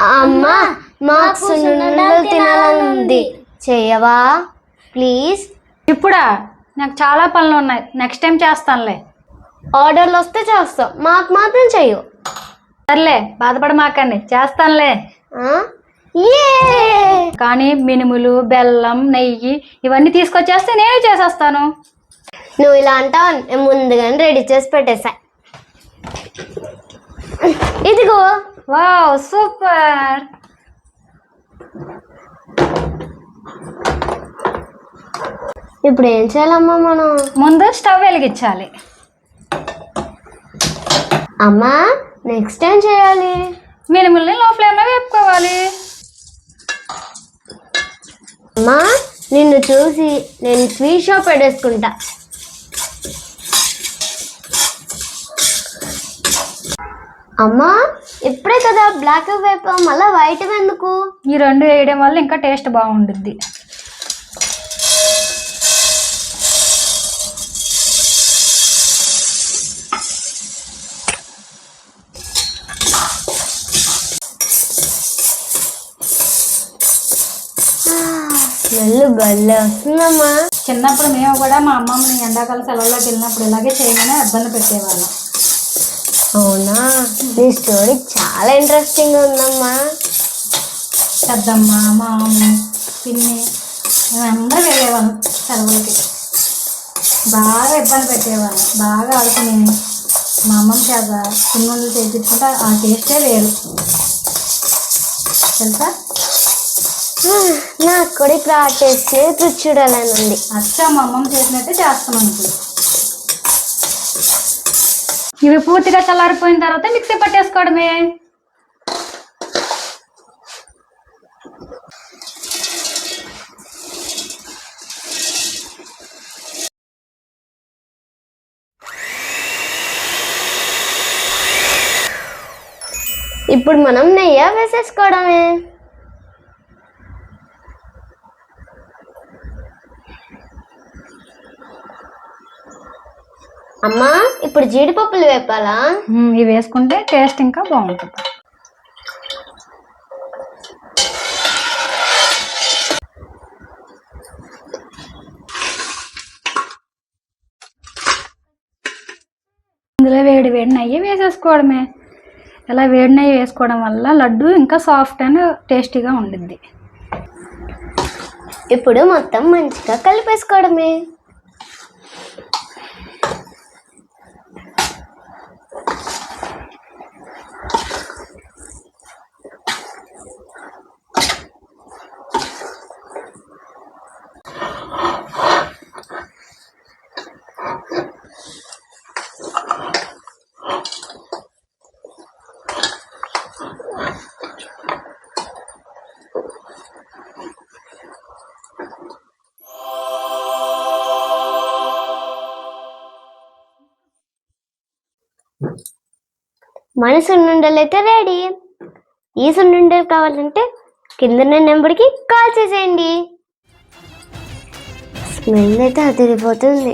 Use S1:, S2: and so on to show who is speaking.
S1: అమ్మా మాకు సున్నుండలు తినాలనుంది, చేయవా ప్లీజ్?
S2: ఇప్పుడా? నాకు చాలా పనులు ఉన్నాయి, నెక్స్ట్ టైం చేస్తానులే.
S1: ఆర్డర్లు వస్తే చేస్తాం, మాకు మాత్రం చెయ్యు.
S2: సర్లే, బాధపడమాకండి, చేస్తానులే. కానీ మినుములు, బెల్లం, నెయ్యి ఇవన్నీ తీసుకొచ్చేస్తే నేనే చేసేస్తాను.
S1: నువ్వు ఇలా అంటావు, నేను ముందుగానే రెడీ చేసి పెట్టేసా. ఇదిగో.
S2: Wow, super.
S1: ఇప్పుడు ఏం చేయాలమ్మా మనం?
S2: ముందు స్టవ్ వెలిగించాలి.
S1: అమ్మా నెక్స్ట్ ఏం చేయాలి?
S2: మినుముల్ని లో ఫ్లేమ్లో వేపుకోవాలి.
S1: అమ్మా నిన్ను చూసి నేను స్వీట్ షాప్ పెట్టేసుకుంటా. అమ్మా ఇప్పుడే కదా బ్లాక్ వేపా, మళ్ళీ వైట్ ఎందుకు?
S2: ఈ రెండు వేయడం వల్ల ఇంకా టేస్ట్ బాగుంటుంది.
S1: స్మెల్ భలే వస్తుందమ్మా.
S2: చిన్నప్పుడు మేము కూడా మా అమ్మమ్మని ఎండాకాలం సెలవుల్లోకి వెళ్ళినప్పుడు ఇలాగే చేయగానే ఇబ్బంది పెట్టేవాళ్ళం.
S1: అవునా? ఈ స్టోరీ చాలా ఇంట్రెస్టింగ్ ఉందమ్మా.
S2: పెద్దమ్మ, మాము, పిన్ని మేమందరూ వెళ్ళేవాళ్ళం సెలవులకి. బాగా ఇబ్బంది పెట్టేవాళ్ళం, బాగా ఆడుకుని మా అమ్మమ్మ చేత సున్నుండలు చేయించుకుంటే ఆ టేస్టే వేరు తెలుసా.
S1: నాకు కూడా ఇప్పుడు ఆ టేస్ట్ రుచి చూడాలని ఉంది.
S2: అచ్చా మా అమ్మమ్మ చేసినట్టే చేస్తున్నాం ఇప్పుడు. ఇవి పూర్తిగా చల్లారిపోయిన తర్వాత మిక్సీ పట్టేసుకోవడమే.
S1: ఇప్పుడు మనం నెయ్యి వేసేసుకోవడమే. అమ్మా ఇప్పుడు జీడిపప్పులు వేపాలా?
S2: ఇవి వేసుకుంటే టేస్ట్ ఇంకా బాగుంటుంది. ఇందులో వేడి వేడి నెయ్యి వేసేసుకోవడమే. ఇలా వేడి నెయ్యి వేసుకోవడం వల్ల లడ్డు ఇంకా సాఫ్ట్ అండ్ టేస్టీగా ఉండిద్ది.
S1: ఇప్పుడు మొత్తం మంచిగా కలిపేసుకోవడమే. మన సున్నుండలు అయితే రెడీ. ఈ సున్నుండలు కావాలంటే కింద నెంబర్కి కాల్ చేసేయండి. స్మెల్ అయితే అదిరిపోతుంది.